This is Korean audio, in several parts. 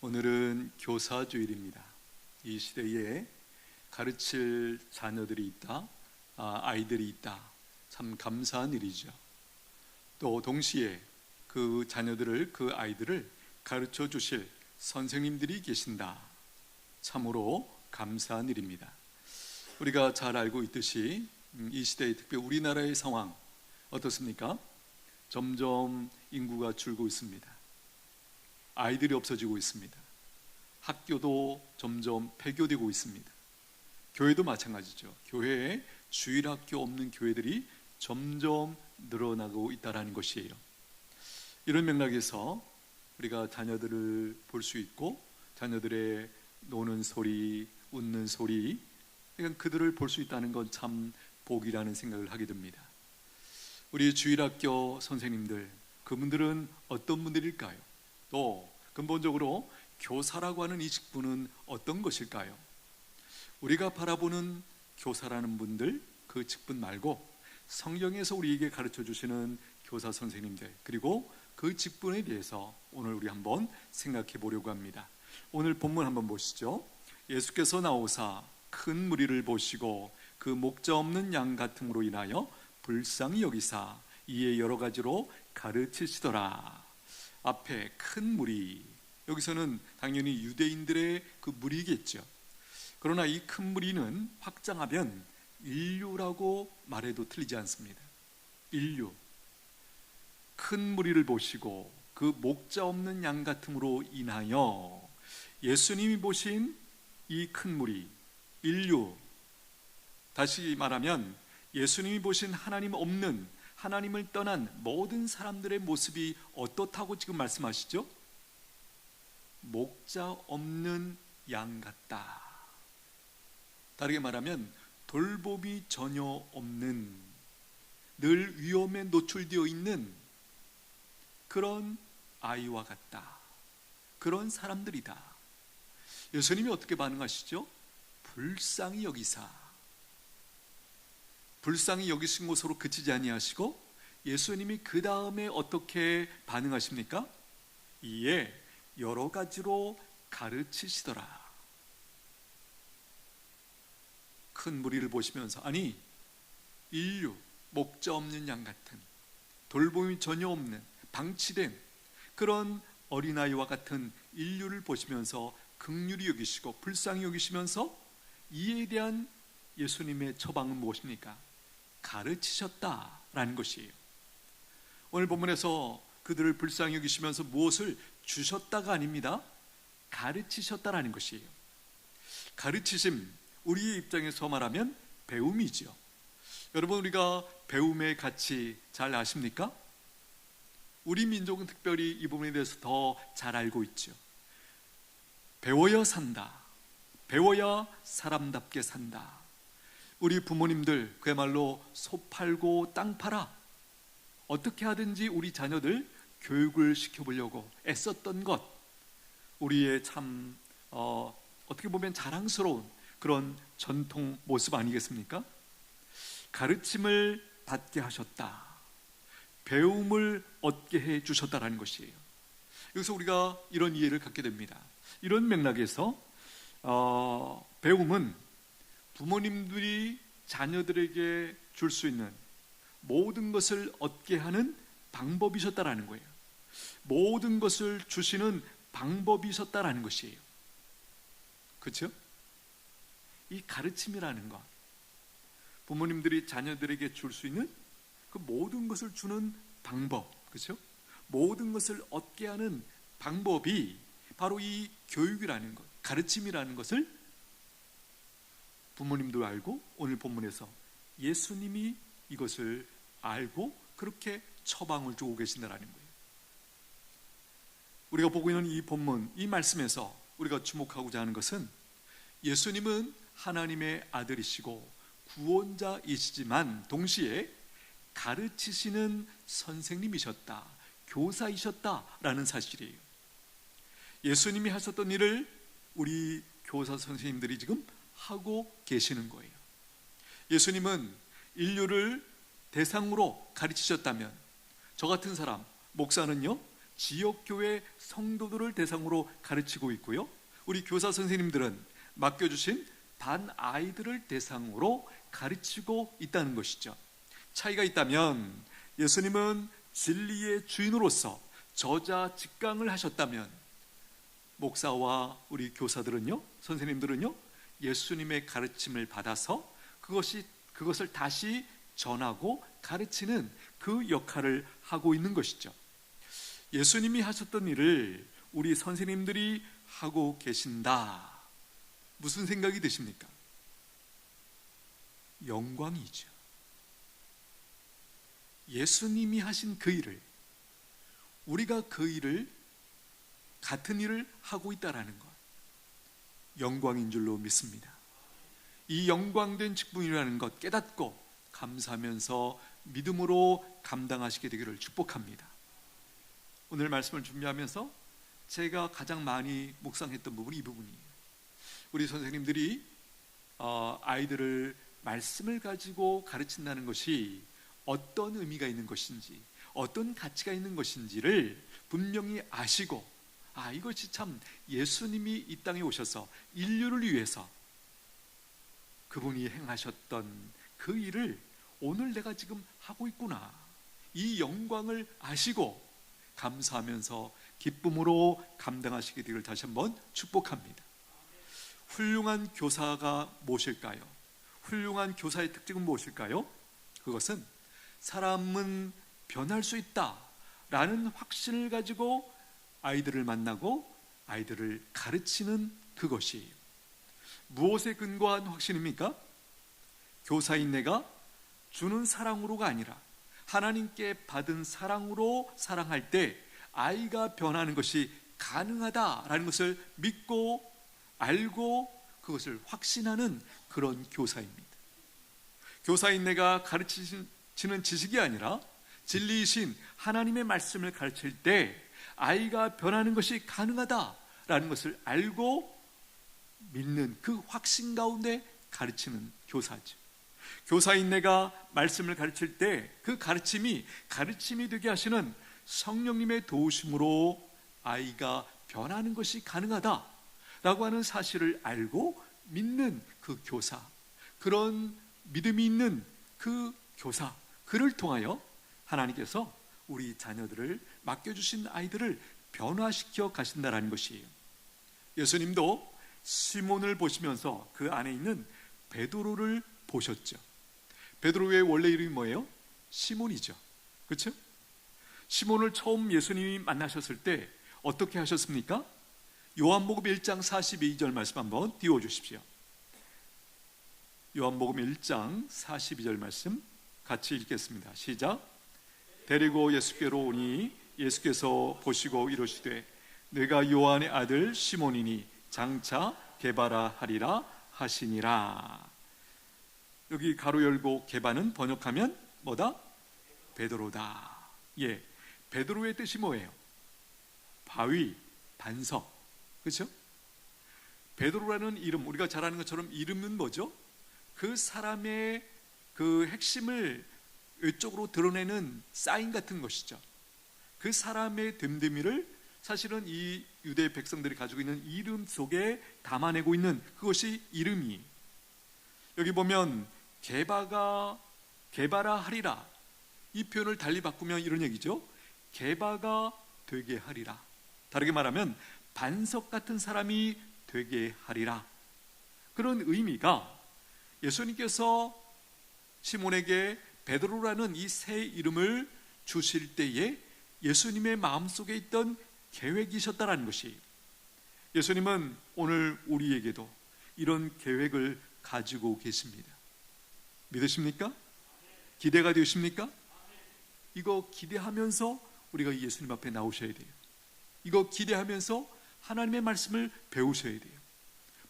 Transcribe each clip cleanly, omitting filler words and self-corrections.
오늘은 교사주일입니다. 이 시대에 가르칠 자녀들이 있다, 아이들이 있다. 참 감사한 일이죠. 또 동시에 그 자녀들을, 그 아이들을 가르쳐 주실 선생님들이 계신다. 참으로 감사한 일입니다. 우리가 잘 알고 있듯이 이 시대에 특히 우리나라의 상황 어떻습니까? 점점 인구가 줄고 있습니다. 아이들이 없어지고 있습니다. 학교도 점점 폐교되고 있습니다. 교회도 마찬가지죠. 교회에 주일학교 없는 교회들이 점점 늘어나고 있다는 것이에요. 이런 맥락에서 우리가 자녀들을 볼 수 있고 자녀들의 노는 소리, 웃는 소리, 그러니까 그들을 볼 수 있다는 건 참 복이라는 생각을 하게 됩니다. 우리 주일학교 선생님들, 그분들은 어떤 분들일까요? 또 근본적으로 교사라고 하는 이 직분은 어떤 것일까요? 우리가 바라보는 교사라는 분들, 그 직분 말고 성경에서 우리에게 가르쳐 주시는 교사 선생님들, 그리고 그 직분에 대해서 오늘 우리 한번 생각해 보려고 합니다. 오늘 본문 한번 보시죠. 예수께서 나오사 큰 무리를 보시고 그 목자 없는 양 같음으로 인하여 불쌍히 여기사 이에 여러 가지로 가르치시더라. 앞에 큰 무리, 여기서는 당연히 유대인들의 그 무리겠죠. 그러나 이 큰 무리는 확장하면 인류라고 말해도 틀리지 않습니다. 인류. 큰 무리를 보시고 그 목자 없는 양 같음으로 인하여 예수님이 보신 이 큰 무리, 인류, 다시 말하면 예수님이 보신 하나님 없는, 하나님을 떠난 모든 사람들의 모습이 어떻다고 지금 말씀하시죠? 목자 없는 양 같다. 다르게 말하면 돌봄이 전혀 없는, 늘 위험에 노출되어 있는 그런 아이와 같다. 그런 사람들이다. 예수님이 어떻게 반응하시죠? 불쌍히 여기사. 불쌍히 여기신 것으로 그치지 아니하시고 예수님이 그 다음에 어떻게 반응하십니까? 이에 여러 가지로 가르치시더라. 큰 무리를 보시면서, 아니 인류, 목자 없는 양 같은, 돌봄이 전혀 없는, 방치된 그런 어린아이와 같은 인류를 보시면서 긍휼히 여기시고 불쌍히 여기시면서 이에 대한 예수님의 처방은 무엇입니까? 가르치셨다라는 것이에요. 오늘 본문에서 그들을 불쌍히 여기시면서 무엇을 주셨다가 아닙니다. 가르치셨다라는 것이에요. 가르치심, 우리의 입장에서 말하면 배움이죠. 여러분, 우리가 배움의 가치 잘 아십니까? 우리 민족은 특별히 이 부분에 대해서 더 잘 알고 있죠. 배워야 산다. 배워야 사람답게 산다. 우리 부모님들 그야말로 소 팔고 땅 팔아 어떻게 하든지 우리 자녀들 교육을 시켜보려고 애썼던 것, 우리의 참 어떻게 보면 자랑스러운 그런 전통 모습 아니겠습니까? 가르침을 받게 하셨다. 배움을 얻게 해 주셨다라는 것이에요. 여기서 우리가 이런 이해를 갖게 됩니다. 이런 맥락에서 배움은 부모님들이 자녀들에게 줄 수 있는 모든 것을 얻게 하는 방법이셨다라는 거예요. 모든 것을 주시는 방법이셨다라는 것이에요. 그렇죠? 이 가르침이라는 것, 부모님들이 자녀들에게 줄 수 있는 그 모든 것을 주는 방법, 그렇죠? 모든 것을 얻게 하는 방법이 바로 이 교육이라는 것, 가르침이라는 것을 부모님도 알고 오늘 본문에서 예수님이 이것을 알고 그렇게 처방을 주고 계신다는 거예요. 우리가 보고 있는 이 본문, 이 말씀에서 우리가 주목하고자 하는 것은 예수님은 하나님의 아들이시고 구원자이시지만 동시에 가르치시는 선생님이셨다, 교사이셨다라는 사실이에요. 예수님이 하셨던 일을 우리 교사 선생님들이 지금 하고 계시는 거예요. 예수님은 인류를 대상으로 가르치셨다면 저 같은 사람, 목사는요, 지역교회 성도들을 대상으로 가르치고 있고요, 우리 교사 선생님들은 맡겨주신 반 아이들을 대상으로 가르치고 있다는 것이죠. 차이가 있다면, 예수님은 진리의 주인으로서 저자 직강을 하셨다면, 목사와 우리 교사들은요, 선생님들은요, 예수님의 가르침을 받아서 그것을 다시 전하고 가르치는 그 역할을 하고 있는 것이죠. 예수님이 하셨던 일을 우리 선생님들이 하고 계신다. 무슨 생각이 드십니까? 영광이죠. 예수님이 하신 그 일을, 우리가 그 일을, 같은 일을 하고 있다라는 것, 영광인 줄로 믿습니다. 이 영광된 직분이라는 것 깨닫고 감사하면서 믿음으로 감당하시게 되기를 축복합니다. 오늘 말씀을 준비하면서 제가 가장 많이 묵상했던 부분이 이 부분이에요. 우리 선생님들이 아이들을 말씀을 가지고 가르친다는 것이 어떤 의미가 있는 것인지, 어떤 가치가 있는 것인지를 분명히 아시고, 이것이 참 예수님이 이 땅에 오셔서 인류를 위해서 그분이 행하셨던 그 일을 오늘 내가 지금 하고 있구나, 이 영광을 아시고 감사하면서 기쁨으로 감당하시게 되기를 다시 한번 축복합니다. 훌륭한 교사가 무엇일까요? 훌륭한 교사의 특징은 무엇일까요? 그것은 사람은 변할 수 있다라는 확신을 가지고 아이들을 만나고 아이들을 가르치는 그것이에요. 무엇에 근거한 확신입니까? 교사인 내가 주는 사랑으로가 아니라 하나님께 받은 사랑으로 사랑할 때 아이가 변하는 것이 가능하다라는 것을 믿고 알고 그것을 확신하는 그런 교사입니다. 교사인 내가 가르치는 지식이 아니라 진리이신 하나님의 말씀을 가르칠 때 아이가 변하는 것이 가능하다라는 것을 알고 믿는 그 확신 가운데 가르치는 교사죠. 교사인 내가 말씀을 가르칠 때 그 가르침이 되게 하시는 성령님의 도우심으로 아이가 변하는 것이 가능하다라고 하는 사실을 알고 믿는 그 교사, 그런 믿음이 있는 그 교사, 그를 통하여 하나님께서 우리 자녀들을, 맡겨주신 아이들을 변화시켜 가신다는 것이에요. 예수님도 시몬을 보시면서 그 안에 있는 베드로를 보셨죠. 베드로의 원래 이름이 뭐예요? 시몬이죠. 그렇죠? 시몬을 처음 예수님이 만나셨을 때 어떻게 하셨습니까? 요한복음 1장 42절 말씀 한번 띄워주십시오. 요한복음 1장 42절 말씀 같이 읽겠습니다. 시작. 데리고 예수께로 오니 예수께서 보시고 이르시되 내가 요한의 아들 시몬이니 장차 게바라 하리라 하시니라. 여기 가로 열고 게바는 번역하면 뭐다? 베드로다. 예, 베드로의 뜻이 뭐예요? 바위, 반석. 그렇죠? 베드로라는 이름, 우리가 잘 아는 것처럼 이름은 뭐죠? 그 사람의 그 핵심을 외적으로 드러내는 사인 같은 것이죠. 그 사람의 됨됨이를 사실은 이 유대 백성들이 가지고 있는 이름 속에 담아내고 있는 그것이 이름이. 여기 보면 게바라 하리라, 이 표현을 달리 바꾸면 이런 얘기죠. 게바가 되게 하리라. 다르게 말하면 반석 같은 사람이 되게 하리라. 그런 의미가 예수님께서 시몬에게 베드로라는 이 새 이름을 주실 때에 예수님의 마음속에 있던 계획이셨다라는 것이, 예수님은 오늘 우리에게도 이런 계획을 가지고 계십니다. 믿으십니까? 기대가 되십니까? 이거 기대하면서 우리가 예수님 앞에 나오셔야 돼요. 이거 기대하면서 하나님의 말씀을 배우셔야 돼요.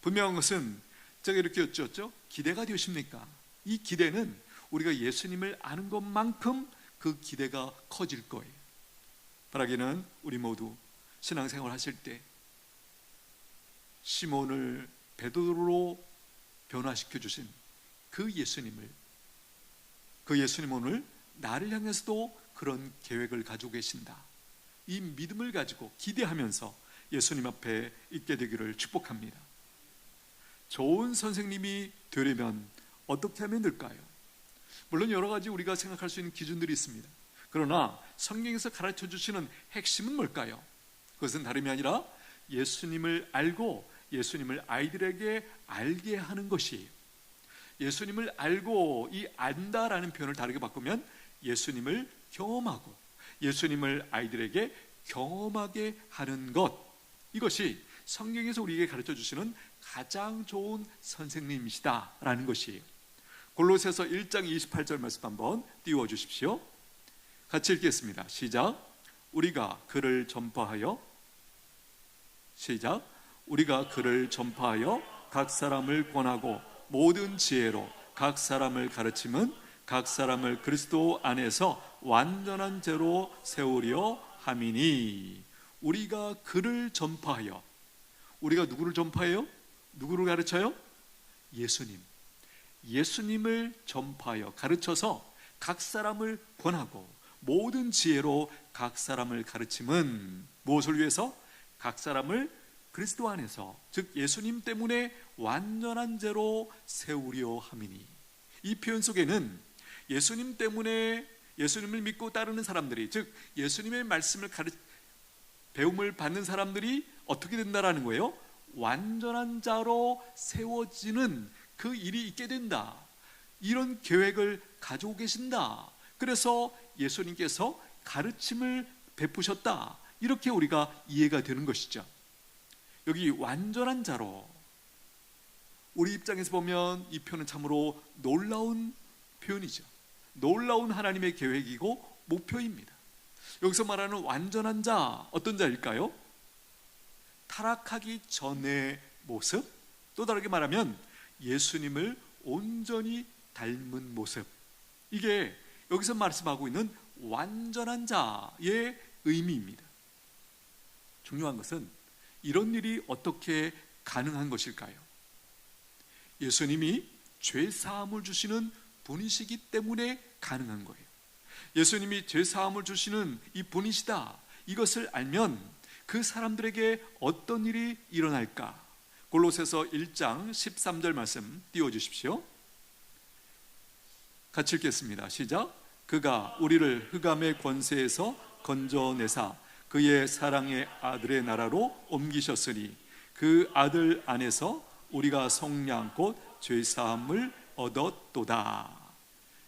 분명한 것은 제가 이렇게 여쭈었죠. 기대가 되십니까? 이 기대는 우리가 예수님을 아는 것만큼 그 기대가 커질 거예요. 바라기는 우리 모두 신앙생활 하실 때 시몬을 베드로로 변화시켜 주신 그 예수님을, 그 예수님 오늘 나를 향해서도 그런 계획을 가지고 계신다. 이 믿음을 가지고 기대하면서 예수님 앞에 있게 되기를 축복합니다. 좋은 선생님이 되려면 어떻게 하면 될까요? 물론 여러 가지 우리가 생각할 수 있는 기준들이 있습니다. 그러나 성경에서 가르쳐 주시는 핵심은 뭘까요? 그것은 다름이 아니라 예수님을 알고 예수님을 아이들에게 알게 하는 것이에요. 예수님을 알고, 이 안다라는 표현을 다르게 바꾸면 예수님을 경험하고 예수님을 아이들에게 경험하게 하는 것, 이것이 성경에서 우리에게 가르쳐 주시는 가장 좋은 선생님이시다라는 것이에요. 골로새서 1장 28절 말씀 한번 띄워주십시오. 같이 읽겠습니다. 시작. 우리가 그를 전파하여, 시작. 우리가 그를 전파하여 각 사람을 권하고 모든 지혜로 각 사람을 가르침은 각 사람을 그리스도 안에서 완전한 죄로 세우려 함이니. 우리가 그를 전파하여, 우리가 누구를 전파해요? 누구를 가르쳐요? 예수님. 예수님을 전파하여 가르쳐서 각 사람을 권하고 모든 지혜로 각 사람을 가르침은 무엇을 위해서? 각 사람을 그리스도 안에서, 즉 예수님 때문에 완전한 죄로 세우려 함이니. 이 표현 속에는 예수님 때문에, 예수님을 믿고 따르는 사람들이, 즉 예수님의 말씀을 배움을 받는 사람들이 어떻게 된다라는 거예요? 완전한 자로 세워지는 그 일이 있게 된다, 이런 계획을 가지고 계신다. 그래서 예수님께서 가르침을 베푸셨다, 이렇게 우리가 이해가 되는 것이죠. 여기 완전한 자로, 우리 입장에서 보면 이 표현은 참으로 놀라운 표현이죠. 놀라운 하나님의 계획이고 목표입니다. 여기서 말하는 완전한 자, 어떤 자일까요? 타락하기 전의 모습, 또 다르게 말하면 예수님을 온전히 닮은 모습, 이게 여기서 말씀하고 있는 완전한 자의 의미입니다. 중요한 것은 이런 일이 어떻게 가능한 것일까요? 예수님이 죄 사함을 주시는 분이시기 때문에 가능한 거예요. 예수님이 죄 사함을 주시는 이 분이시다, 이것을 알면 그 사람들에게 어떤 일이 일어날까? 골로새서 1장 13절 말씀 띄워주십시오. 같이 읽겠습니다. 시작. 그가 우리를 흑암의 권세에서 건져내사 그의 사랑의 아들의 나라로 옮기셨으니 그 아들 안에서 우리가 속량 곧 죄사함을 얻었도다.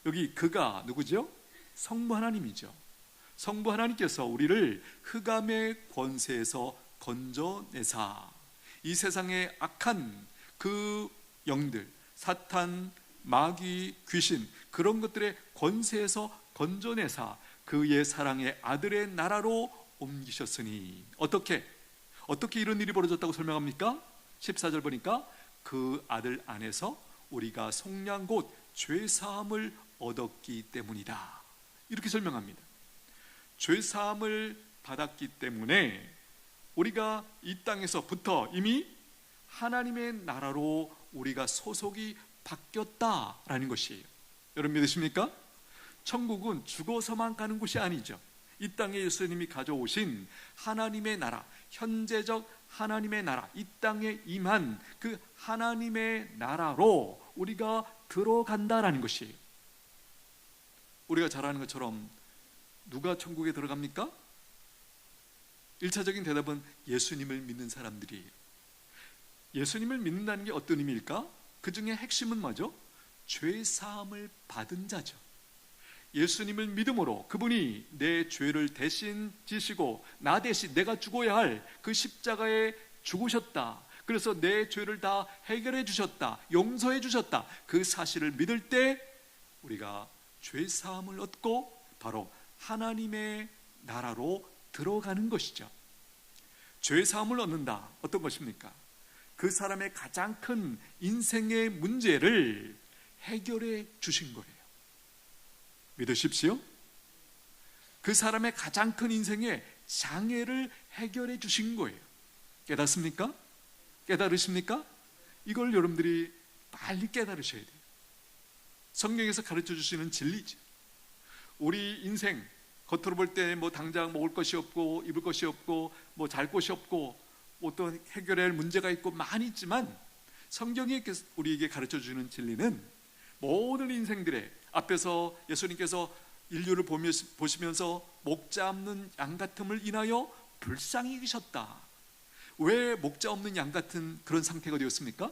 여기 그가 누구죠? 성부 하나님이죠. 성부 하나님께서 우리를 흑암의 권세에서 건져내사, 이 세상의 악한 그 영들, 사탄, 마귀, 귀신, 그런 것들의 권세에서 건져내사 그의 사랑의 아들의 나라로 옮기셨으니. 어떻게 이런 일이 벌어졌다고 설명합니까? 14절 보니까 그 아들 안에서 우리가 속량 곧 죄사함을 얻었기 때문이다, 이렇게 설명합니다. 죄사함을 받았기 때문에 우리가 이 땅에서부터 이미 하나님의 나라로 우리가 소속이 바뀌었다라는 것이에요. 여러분 믿으십니까? 천국은 죽어서만 가는 곳이 아니죠. 이 땅에 예수님이 가져오신 하나님의 나라, 현재적 하나님의 나라, 이 땅에 임한 그 하나님의 나라로 우리가 들어간다라는 것이에요. 우리가 잘 아는 것처럼 누가 천국에 들어갑니까? 1차적인 대답은 예수님을 믿는 사람들이에요. 예수님을 믿는다는 게 어떤 의미일까? 그 중에 핵심은 뭐죠? 죄사함을 받은 자죠. 예수님을 믿음으로 그분이 내 죄를 대신 지시고 나 대신 내가 죽어야 할 그 십자가에 죽으셨다, 그래서 내 죄를 다 해결해 주셨다, 용서해 주셨다, 그 사실을 믿을 때 우리가 죄사함을 얻고 바로 하나님의 나라로 들어가는 것이죠. 죄사함을 얻는다, 어떤 것입니까? 그 사람의 가장 큰 인생의 문제를 해결해 주신 거예요. 믿으십시오. 그 사람의 가장 큰 인생의 장애를 해결해 주신 거예요. 깨닫습니까? 깨달으십니까? 이걸 여러분들이 빨리 깨달으셔야 돼요. 성경에서 가르쳐 주시는 진리죠. 우리 인생, 겉으로 볼 때 뭐 당장 먹을 것이 없고 입을 것이 없고 뭐 잘 곳이 없고 어떤 해결해야 할 문제가 있고 많이 있지만, 성경이 우리에게 가르쳐 주는 진리는 모든 인생들의 앞에서 예수님께서 인류를 보시면서 목자 없는 양 같음을 인하여 불쌍히 여기셨다. 왜 목자 없는 양 같은 그런 상태가 되었습니까?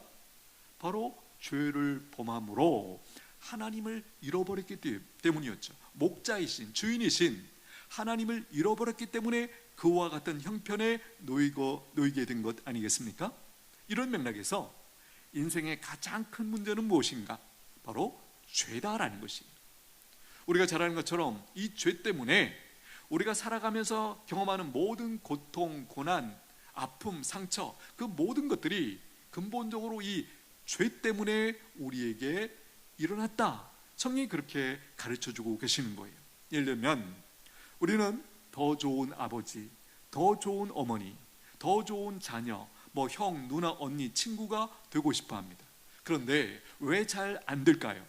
바로 죄를 범함으로 하나님을 잃어버렸기 때문이었죠. 목자이신 주인이신 하나님을 잃어버렸기 때문에 그와 같은 형편에 놓이게 된 것 아니겠습니까? 이런 맥락에서 인생의 가장 큰 문제는 무엇인가? 바로 죄다라는 것이에요. 우리가 잘 아는 것처럼 이 죄 때문에 우리가 살아가면서 경험하는 모든 고통, 고난, 아픔, 상처, 그 모든 것들이 근본적으로 이 죄 때문에 우리에게 일어났다. 성경이 그렇게 가르쳐주고 계시는 거예요. 예를 들면 우리는 더 좋은 아버지, 더 좋은 어머니, 더 좋은 자녀, 뭐 형, 누나, 언니, 친구가 되고 싶어 합니다. 그런데 왜 잘 안 될까요?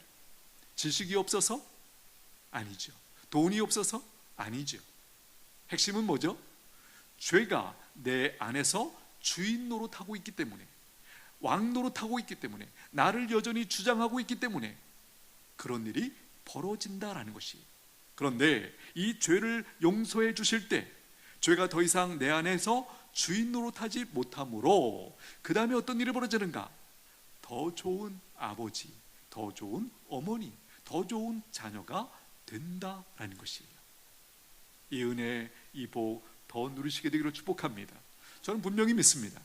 지식이 없어서? 아니죠. 돈이 없어서? 아니죠. 핵심은 뭐죠? 죄가 내 안에서 주인 노릇하고 있기 때문에, 왕 노릇하고 있기 때문에, 나를 여전히 주장하고 있기 때문에 그런 일이 벌어진다라는 것이. 그런데 이 죄를 용서해 주실 때 죄가 더 이상 내 안에서 주인 노릇하지 못하므로 그 다음에 어떤 일이 벌어지는가? 더 좋은 아버지, 더 좋은 어머니, 더 좋은 자녀가 된다라는 것이에요. 이 은혜, 이 복 더 누리시게 되기를 축복합니다. 저는 분명히 믿습니다.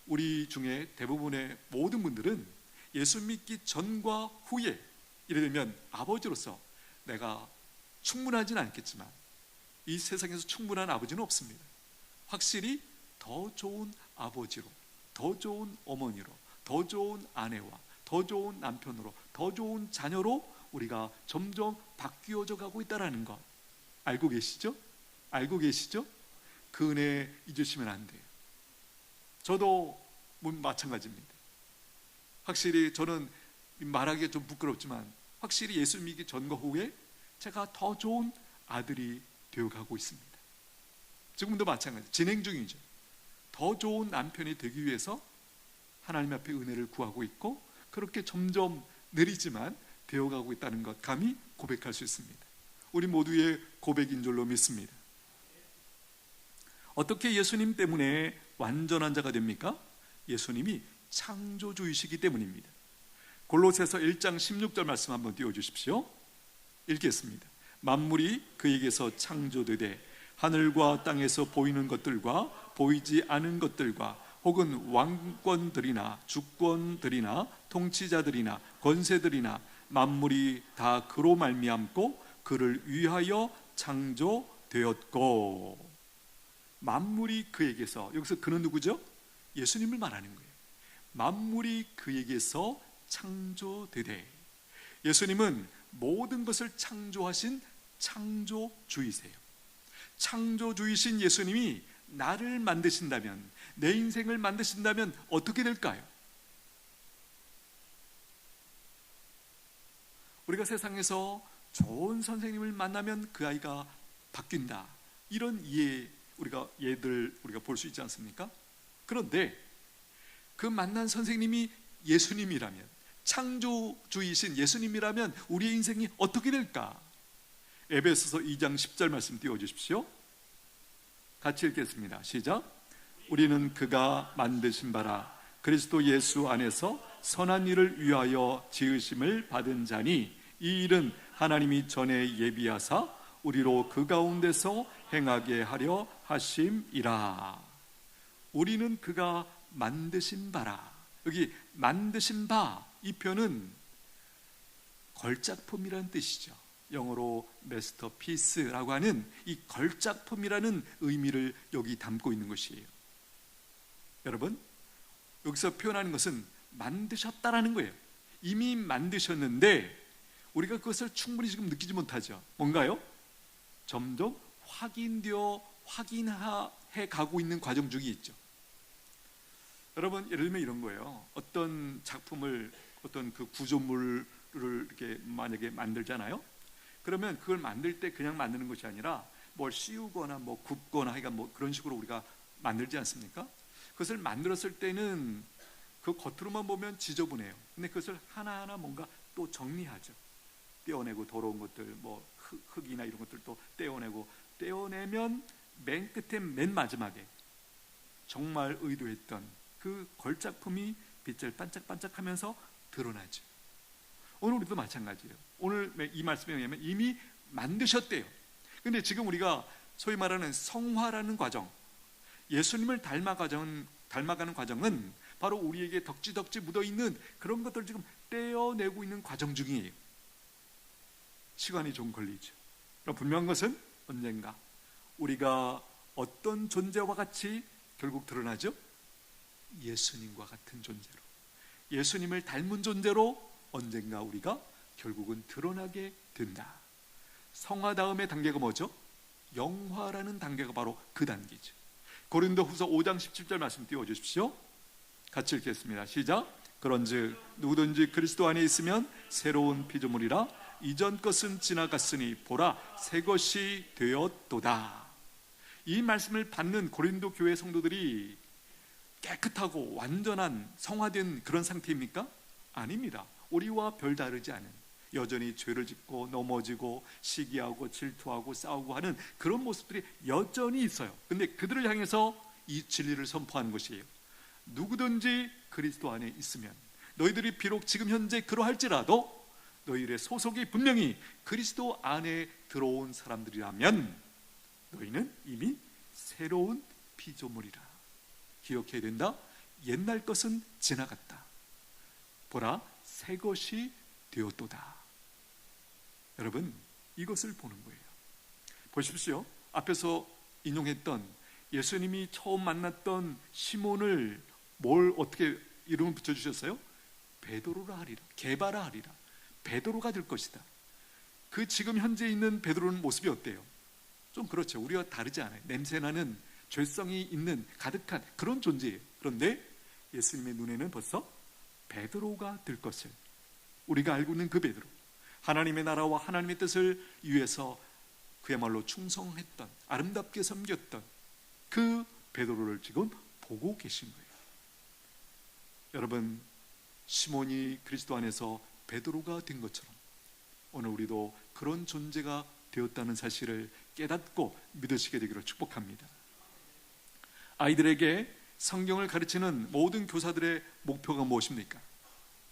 우리 중에 대부분의 모든 분들은 예수 믿기 전과 후에, 예를 들면 아버지로서 내가 충분하지는 않겠지만 이 세상에서 충분한 아버지는 없습니다. 확실히 더 좋은 아버지로, 더 좋은 어머니로, 더 좋은 아내와 더 좋은 남편으로, 더 좋은 자녀로 우리가 점점 바뀌어져 가고 있다는 것 알고 계시죠? 알고 계시죠? 그 은혜 잊으시면 안 돼요. 저도 마찬가지입니다. 확실히 저는 말하기가 좀 부끄럽지만 확실히 예수 믿기 전과 후에 제가 더 좋은 아들이 되어가고 있습니다. 지금도 마찬가지, 진행 중이죠. 더 좋은 남편이 되기 위해서 하나님 앞에 은혜를 구하고 있고, 그렇게 점점 느리지만 되어가고 있다는 것 감히 고백할 수 있습니다. 우리 모두의 고백인 줄로 믿습니다. 어떻게 예수님 때문에 완전한 자가 됩니까? 예수님이 창조주이시기 때문입니다. 골로새서 1장 16절 말씀 한번 띄워주십시오. 읽겠습니다. 만물이 그에게서 창조되되 하늘과 땅에서 보이는 것들과 보이지 않은 것들과 혹은 왕권들이나 주권들이나 통치자들이나 권세들이나 만물이 다 그로 말미암고 그를 위하여 창조되었고. 만물이 그에게서, 여기서 그는 누구죠? 예수님을 말하는 거예요. 만물이 그에게서 창조되되, 예수님은 모든 것을 창조하신 창조주이세요. 창조주이신 예수님이 나를 만드신다면, 내 인생을 만드신다면 어떻게 될까요? 우리가 세상에서 좋은 선생님을 만나면 그 아이가 바뀐다, 이런 예들 우리가 볼 수 있지 않습니까? 그런데 그 만난 선생님이 예수님이라면, 창조주이신 예수님이라면 우리의 인생이 어떻게 될까? 에베소서 2장 10절 말씀 띄워주십시오. 같이 읽겠습니다. 시작. 우리는 그가 만드신 바라 그리스도 예수 안에서 선한 일을 위하여 지으심을 받은 자니, 이 일은 하나님이 전에 예비하사 우리로 그 가운데서 행하게 하려 하심이라. 우리는 그가 만드신 바라. 여기 만드신 바, 이 표현은 걸작품이라는 뜻이죠. 영어로 마스터피스라고 하는 이 걸작품이라는 의미를 여기 담고 있는 것이에요. 여러분, 여기서 표현하는 것은 만드셨다라는 거예요. 이미 만드셨는데 우리가 그것을 충분히 지금 느끼지 못하죠. 뭔가요? 점점 확인해 가고 있는 과정 중에 있죠. 여러분, 예를 들면 이런 거예요. 어떤 작품을, 어떤 그 구조물을 이렇게 만약에 만들잖아요. 그러면 그걸 만들 때 그냥 만드는 것이 아니라 뭘 씌우거나 뭐 굽거나 하여간 뭐 그런 식으로 우리가 만들지 않습니까? 그것을 만들었을 때는 그 겉으로만 보면 지저분해요. 근데 그것을 하나하나 뭔가 또 정리하죠. 떼어내고 더러운 것들, 뭐 흙이나 이런 것들도 떼어내면 맨 끝에 맨 마지막에 정말 의도했던 그 걸작품이 빛을 반짝반짝하면서 드러나죠. 오늘 우리도 마찬가지예요. 오늘 이 말씀에 의하면 이미 만드셨대요. 근데 지금 우리가 소위 말하는 성화라는 과정, 예수님을 닮아가는 과정은 바로 우리에게 덕지덕지 묻어있는 그런 것들을 지금 떼어내고 있는 과정 중이에요. 시간이 좀 걸리죠. 그럼 분명한 것은 언젠가 우리가 어떤 존재와 같이 결국 드러나죠? 예수님과 같은 존재로, 예수님을 닮은 존재로 언젠가 우리가 결국은 드러나게 된다. 성화 다음의 단계가 뭐죠? 영화라는 단계가 바로 그 단계죠. 고린도후서 5장 17절 말씀 띄워주십시오. 같이 읽겠습니다. 시작. 그런즉 누구든지 그리스도 안에 있으면 새로운 피조물이라 이전 것은 지나갔으니 보라 새 것이 되었도다. 이 말씀을 받는 고린도 교회 성도들이 깨끗하고 완전한 성화된 그런 상태입니까? 아닙니다. 우리와 별다르지 않은, 여전히 죄를 짓고 넘어지고 시기하고 질투하고 싸우고 하는 그런 모습들이 여전히 있어요. 근데 그들을 향해서 이 진리를 선포하는 것이에요. 누구든지 그리스도 안에 있으면, 너희들이 비록 지금 현재 그러할지라도 너희들의 소속이 분명히 그리스도 안에 들어온 사람들이라면 너희는 이미 새로운 피조물이라. 기억해야 된다. 옛날 것은 지나갔다. 보라 새 것이 되었도다. 여러분, 이것을 보는 거예요. 보십시오. 앞에서 인용했던 예수님이 처음 만났던 시몬을 뭘 어떻게 이름을 붙여주셨어요? 베드로라 하리라, 게바라 하리라. 베드로가 될 것이다. 그 지금 현재 있는 베드로는 모습이 어때요? 좀 그렇죠. 우리와 다르지 않아요. 냄새나는 죄성이 있는 가득한 그런 존재예요. 그런데 예수님의 눈에는 벌써 베드로가 될 것을, 우리가 알고 있는 그 베드로, 하나님의 나라와 하나님의 뜻을 위해서 그야말로 충성했던, 아름답게 섬겼던 그 베드로를 지금 보고 계신 거예요. 여러분, 시몬이 그리스도 안에서 베드로가 된 것처럼 오늘 우리도 그런 존재가 되었다는 사실을 깨닫고 믿으시게 되기를 축복합니다. 아이들에게 성경을 가르치는 모든 교사들의 목표가 무엇입니까?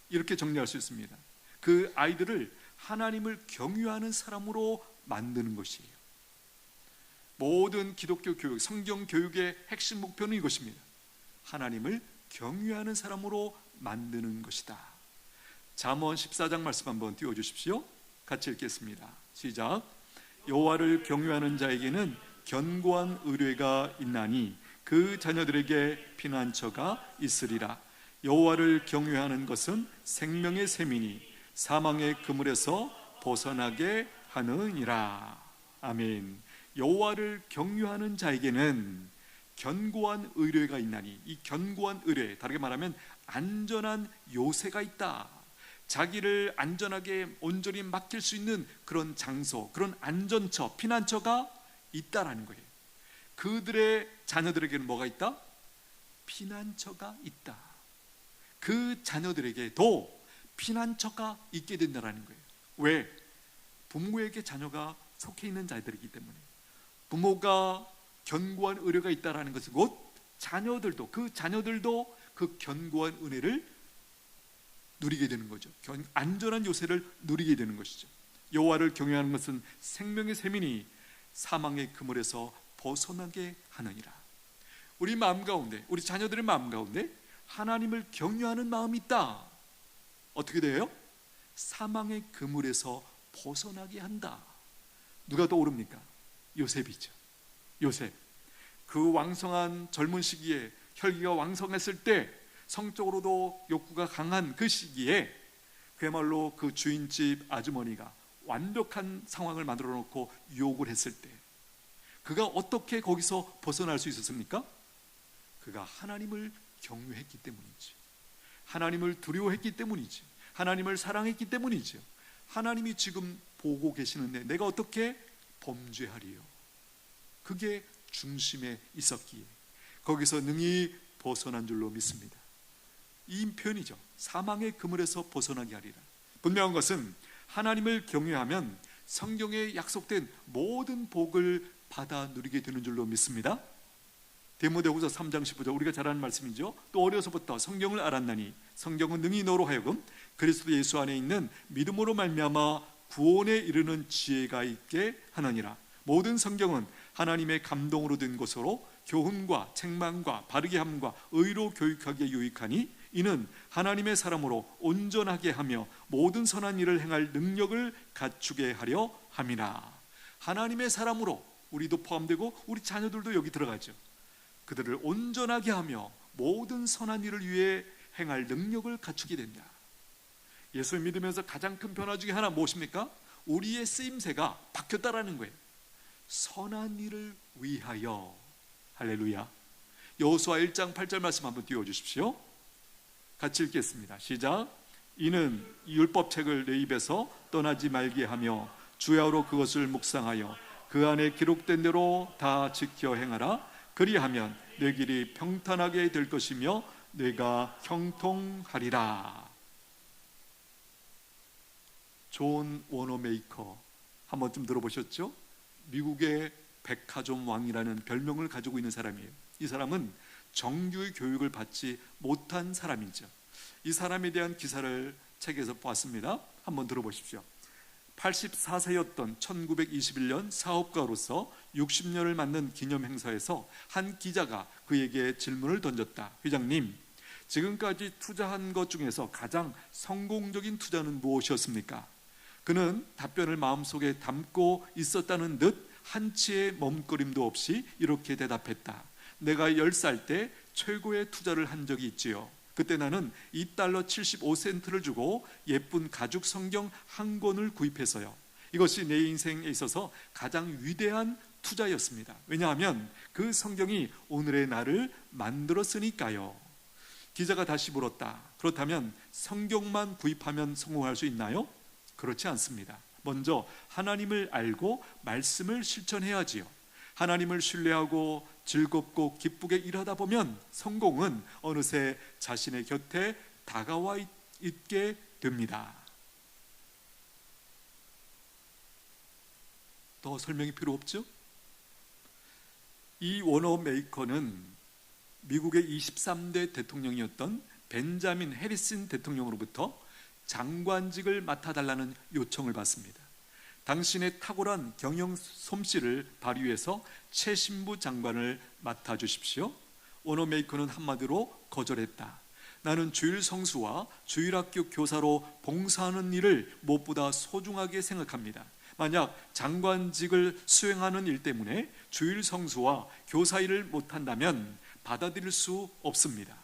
이렇게 정리할 수 있습니다. 그 아이들을 하나님을 경유하는 사람으로 만드는 것이에요. 모든 기독교 교육, 성경 교육의 핵심 목표는 이것입니다. 하나님을 경유하는 사람으로 만드는 것이다. 잠언 14장 말씀 한번 띄워주십시오. 같이 읽겠습니다. 시작. 여호와를 경유하는 자에게는 견고한 의뢰가 있나니 그 자녀들에게 피난처가 있으리라. 여호와를 경유하는 것은 생명의 샘이니 사망의 그물에서 벗어나게 하느니라. 아멘. 여호와를 경유하는 자에게는 견고한 의뢰가 있나니, 이 견고한 의뢰, 다르게 말하면 안전한 요새가 있다. 자기를 안전하게 온전히 맡길 수 있는 그런 장소, 그런 안전처, 피난처가 있다라는 거예요. 그들의 자녀들에게는 뭐가 있다? 피난처가 있다. 그 자녀들에게도 피난처가 있게 된다는 거예요. 왜? 부모에게 자녀가 속해 있는 자들이기 때문에. 부모가 견고한 의뢰가 있다는 것은 곧 자녀들도, 그 자녀들도 그 견고한 은혜를 누리게 되는 거죠. 안전한 요새를 누리게 되는 것이죠. 여호와를 경외하는 것은 생명의 샘이니 사망의 그물에서 벗어나게 하느니라. 우리 마음 가운데, 우리 자녀들의 마음 가운데 하나님을 경외하는 마음이 있다. 어떻게 돼요? 사망의 그물에서 벗어나게 한다. 누가 떠오릅니까? 요셉이죠. 요셉. 그 왕성한 젊은 시기에, 혈기가 왕성했을 때, 성적으로도 욕구가 강한 그 시기에 그야말로 그 주인집 아주머니가 완벽한 상황을 만들어 놓고 유혹을 했을 때 그가 어떻게 거기서 벗어날 수 있었습니까? 그가 하나님을 경외했기 때문이지, 하나님을 두려워했기 때문이지, 하나님을 사랑했기 때문이죠. 하나님이 지금 보고 계시는데 내가 어떻게 범죄하리요? 그게 중심에 있었기에 거기서 능히 벗어난 줄로 믿습니다. 이 표현이죠. 사망의 그물에서 벗어나게 하리라. 분명한 것은 하나님을 경외하면 성경에 약속된 모든 복을 받아 누리게 되는 줄로 믿습니다. 디모데후서 3장 15절, 우리가 잘 아는 말씀이죠. 또 어려서부터 성경을 알았나니 성경은 능히 너로 하여금 그리스도 예수 안에 있는 믿음으로 말미암아 구원에 이르는 지혜가 있게 하느니라. 모든 성경은 하나님의 감동으로 된 것으로 교훈과 책망과 바르게 함과 의로 교육하기에 유익하니 이는 하나님의 사람으로 온전하게 하며 모든 선한 일을 행할 능력을 갖추게 하려 함이라. 하나님의 사람으로 우리도 포함되고 우리 자녀들도 여기 들어가죠. 그들을 온전하게 하며 모든 선한 일을 위해 행할 능력을 갖추게 된다. 예수를 믿으면서 가장 큰 변화 중에 하나 무엇입니까? 우리의 쓰임새가 바뀌었다라는 거예요. 선한 일을 위하여. 할렐루야. 여호수아 1장 8절 말씀 한번 띄워주십시오. 같이 읽겠습니다. 시작. 이는 율법책을 내 입에서 떠나지 말게 하며 주야로 그것을 묵상하여 그 안에 기록된 대로 다 지켜 행하라. 그리하면 내 길이 평탄하게 될 것이며 내가 형통하리라. 존 워너메이커 한 번쯤 들어보셨죠? 미국의 백화점 왕이라는 별명을 가지고 있는 사람이에요. 이 사람은 정규 교육을 받지 못한 사람이죠. 이 사람에 대한 기사를 책에서 보았습니다. 한번 들어보십시오. 84세였던 1921년 사업가로서 60년을 맞는 기념 행사에서 한 기자가 그에게 질문을 던졌다. 회장님, 지금까지 투자한 것 중에서 가장 성공적인 투자는 무엇이었습니까? 그는 답변을 마음속에 담고 있었다는 듯 한치의 머뭇거림도 없이 이렇게 대답했다. 내가 10살 때 최고의 투자를 한 적이 있지요. 그때 나는 $2.75를 주고 예쁜 가죽 성경 한 권을 구입했어요. 이것이 내 인생에 있어서 가장 위대한 투자였습니다. 왜냐하면 그 성경이 오늘의 나를 만들었으니까요. 기자가 다시 물었다. 그렇다면 성경만 구입하면 성공할 수 있나요? 그렇지 않습니다. 먼저 하나님을 알고 말씀을 실천해야지요. 하나님을 신뢰하고 즐겁고 기쁘게 일하다 보면 성공은 어느새 자신의 곁에 다가와 있게 됩니다. 더 설명이 필요 없죠? 이 워너메이커는 미국의 23대 대통령이었던 벤자민 해리슨 대통령으로부터 장관직을 맡아달라는 요청을 받습니다. 당신의 탁월한 경영 솜씨를 발휘해서 최신부 장관을 맡아주십시오. 워너메이커는 한마디로 거절했다. 나는 주일 성수와 주일학교 교사로 봉사하는 일을 무엇보다 소중하게 생각합니다. 만약 장관직을 수행하는 일 때문에 주일 성수와 교사 일을 못한다면 받아들일 수 없습니다.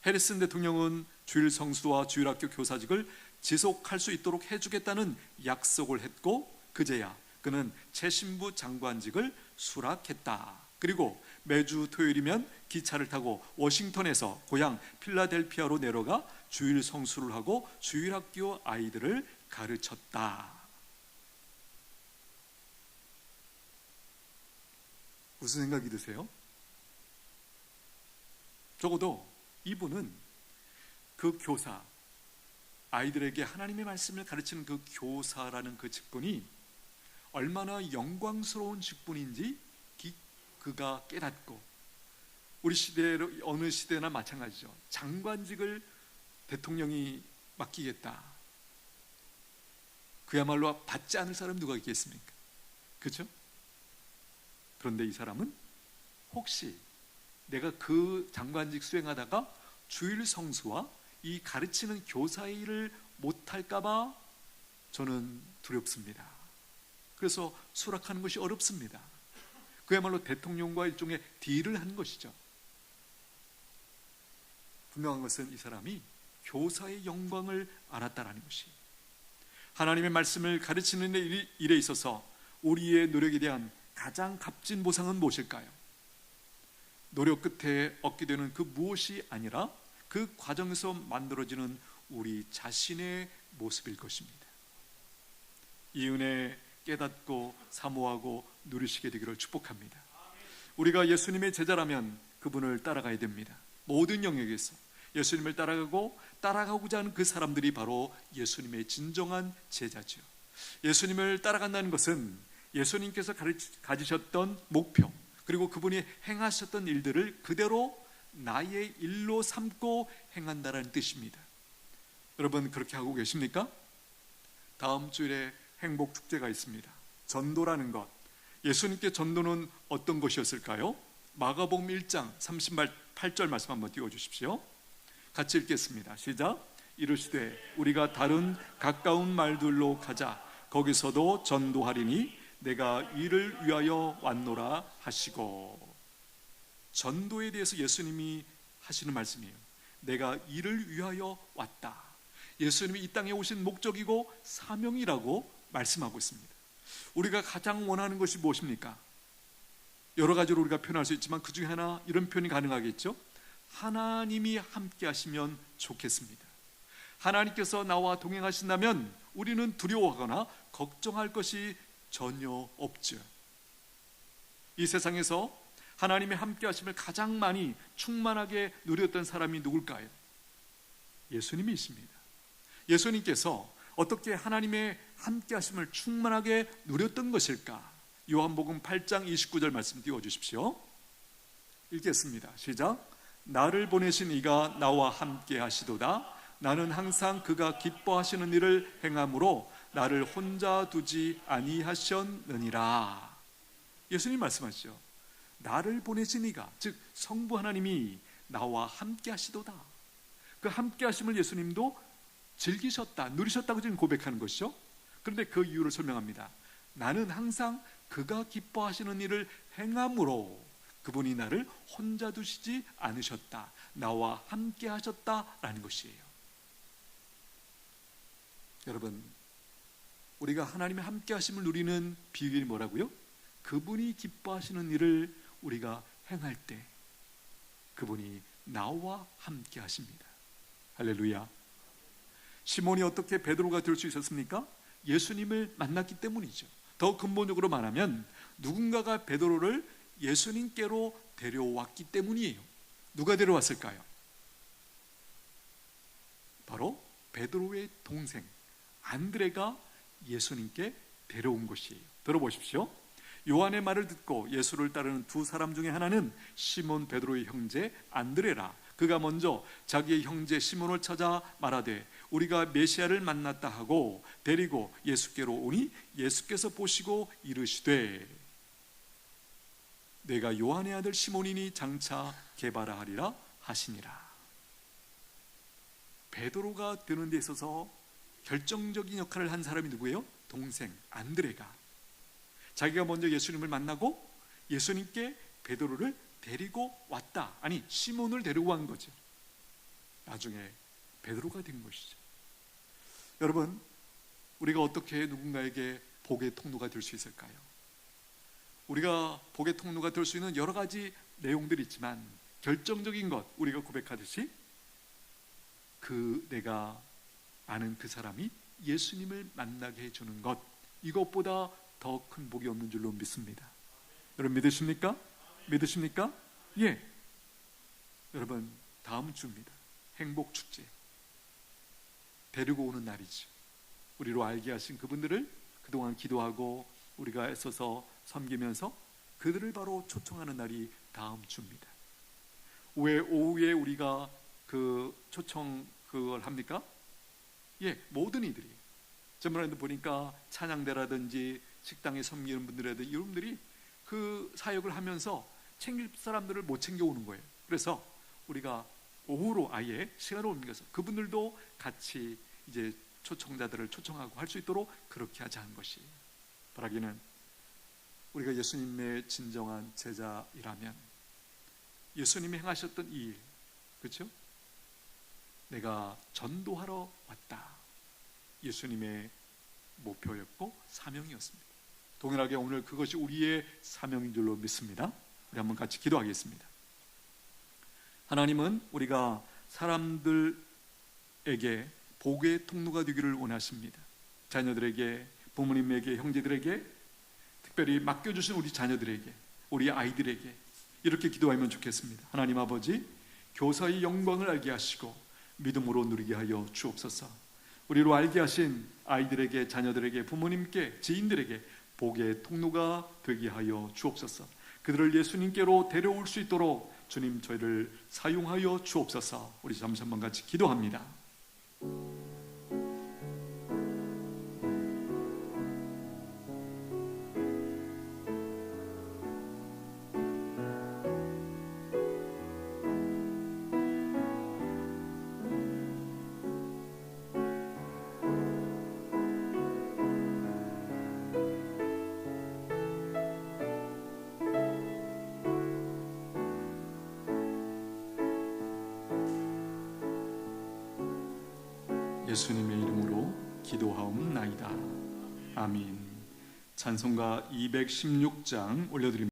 해리슨 대통령은 주일 성수와 주일학교 교사직을 지속할 수 있도록 해주겠다는 약속을 했고 그제야 그는 최신부 장관직을 수락했다. 그리고 매주 토요일이면 기차를 타고 워싱턴에서 고향 필라델피아로 내려가 주일 성수를 하고 주일학교 아이들을 가르쳤다. 무슨 생각이 드세요? 적어도 이분은 그 교사, 아이들에게 하나님의 말씀을 가르치는 그 교사라는 그 직분이 얼마나 영광스러운 직분인지 그가 깨닫고, 우리 시대로 어느 시대나 마찬가지죠. 장관직을 대통령이 맡기겠다. 그야말로 받지 않을 사람 누가 있겠습니까? 그렇죠? 그런데 이 사람은 혹시 내가 그 장관직 수행하다가 주일 성수와 이 가르치는 교사의 일을 못할까봐 저는 두렵습니다. 그래서 수락하는 것이 어렵습니다. 그야말로 대통령과 일종의 딜을 한 것이죠. 분명한 것은 이 사람이 교사의 영광을 알았다라는 것이, 하나님의 말씀을 가르치는 일에 있어서 우리의 노력에 대한 가장 값진 보상은 무엇일까요? 노력 끝에 얻게 되는 그 무엇이 아니라 그 과정에서 만들어지는 우리 자신의 모습일 것입니다. 이 은혜 깨닫고 사모하고 누리시게 되기를 축복합니다. 우리가 예수님의 제자라면 그분을 따라가야 됩니다. 모든 영역에서 예수님을 따라가고자 하는 그 사람들이 바로 예수님의 진정한 제자죠. 예수님을 따라간다는 것은 예수님께서 가지셨던 목표, 그리고 그분이 행하셨던 일들을 그대로 나의 일로 삼고 행한다는 뜻입니다. 여러분, 그렇게 하고 계십니까? 다음 주일에 행복 축제가 있습니다. 전도라는 것, 예수님께 전도는 어떤 것이었을까요? 마가복음 1장 38절 말씀 한번 띄워주십시오. 같이 읽겠습니다. 시작. 이르시되 우리가 다른 가까운 말들로 가자. 거기서도 전도하리니 내가 이를 위하여 왔노라 하시고. 전도에 대해서 예수님이 하시는 말씀이에요. 내가 이를 위하여 왔다. 예수님이 이 땅에 오신 목적이고 사명이라고 말씀하고 있습니다. 우리가 가장 원하는 것이 무엇입니까? 여러 가지로 우리가 표현할 수 있지만 그 중에 하나, 이런 표현이 가능하겠죠? 하나님이 함께 하시면 좋겠습니다. 하나님께서 나와 동행하신다면 우리는 두려워하거나 걱정할 것이 전혀 없죠. 이 세상에서 하나님의 함께 하심을 가장 많이 충만하게 누렸던 사람이 누굴까요? 예수님이십니다. 예수님께서 어떻게 하나님의 함께 하심을 충만하게 누렸던 것일까? 요한복음 8장 29절 말씀 띄워주십시오. 읽겠습니다. 시작. 나를 보내신 이가 나와 함께 하시도다. 나는 항상 그가 기뻐하시는 일을 행함으로 나를 혼자 두지 아니하셨느니라. 예수님 말씀하시죠. 나를 보내신 이가, 즉 성부 하나님이 나와 함께 하시도다. 그 함께 하심을 예수님도 즐기셨다, 누리셨다고 지금 고백하는 것이죠. 그런데 그 이유를 설명합니다. 나는 항상 그가 기뻐하시는 일을 행함으로 그분이 나를 혼자 두시지 않으셨다, 나와 함께 하셨다라는 것이에요. 여러분, 우리가 하나님의 함께 하심을 누리는 비결이 뭐라고요? 그분이 기뻐하시는 일을 우리가 행할 때 그분이 나와 함께 하십니다. 할렐루야. 시몬이 어떻게 베드로가 될 수 있었습니까? 예수님을 만났기 때문이죠. 더 근본적으로 말하면 누군가가 베드로를 예수님께로 데려왔기 때문이에요. 누가 데려왔을까요? 바로 베드로의 동생 안드레가 예수님께 데려온 것이에요. 들어보십시오. 요한의 말을 듣고 예수를 따르는 두 사람 중에 하나는 시몬 베드로의 형제 안드레라. 그가 먼저 자기의 형제 시몬을 찾아 말하되 우리가 메시아를 만났다 하고 데리고 예수께로 오니 예수께서 보시고 이르시되 내가 요한의 아들 시몬이니 장차 게바라 하리라 하시니라. 베드로가 되는 데 있어서 결정적인 역할을 한 사람이 누구예요? 동생 안드레가 자기가 먼저 예수님을 만나고 예수님께 베드로를 데리고 왔다. 아니, 시몬을 데리고 간 거죠. 나중에 베드로가 된 것이죠. 여러분, 우리가 어떻게 누군가에게 복의 통로가 될 수 있을까요? 우리가 복의 통로가 될 수 있는 여러 가지 내용들이 있지만 결정적인 것, 우리가 고백하듯이 내가 아는 그 사람이 예수님을 만나게 해주는 것, 이것보다 더 큰 복이 없는 줄로 믿습니다. 여러분 믿으십니까? 믿으십니까? 예. 여러분, 다음 주입니다. 행복 축제. 데리고 오는 날이죠. 우리로 알게 하신 그분들을 그동안 기도하고 우리가 애써서 섬기면서 그들을 바로 초청하는 날이 다음 주입니다. 왜 오후에 우리가 그 초청 그걸 합니까? 예, 모든 이들이. 저번에도 보니까 찬양대라든지 식당에 섬기는 분들이라든지 이분들이 그 사역을 하면서 챙길 사람들을 못 챙겨오는 거예요. 그래서 우리가 오후로 아예 시간을 옮겨서 그분들도 같이 이제 초청자들을 초청하고 할 수 있도록 그렇게 하자는 것이, 바라기는 우리가 예수님의 진정한 제자이라면 예수님이 행하셨던 이 일, 그렇죠? 내가 전도하러 왔다, 예수님의 목표였고 사명이었습니다. 동일하게 오늘 그것이 우리의 사명인 줄로 믿습니다. 우리 한번 같이 기도하겠습니다. 하나님은 우리가 사람들에게 복의 통로가 되기를 원하십니다. 자녀들에게 부모님에게, 형제들에게, 특별히 맡겨주신 우리 자녀들에게, 우리 아이들에게 이렇게 기도하면 좋겠습니다. 하나님 아버지, 교사의 영광을 알게 하시고 믿음으로 누리게 하여 주옵소서. 우리로 알게 하신 아이들에게, 자녀들에게, 부모님께, 지인들에게 복의 통로가 되게 하여 주옵소서. 그들을 예수님께로 데려올 수 있도록 주님 저희를 사용하여 주옵소서. 우리 잠시 한번 같이 기도합니다. 예수님의 이름으로 기도하옵나이다. 아멘. 찬송가 216장 올려드립니다.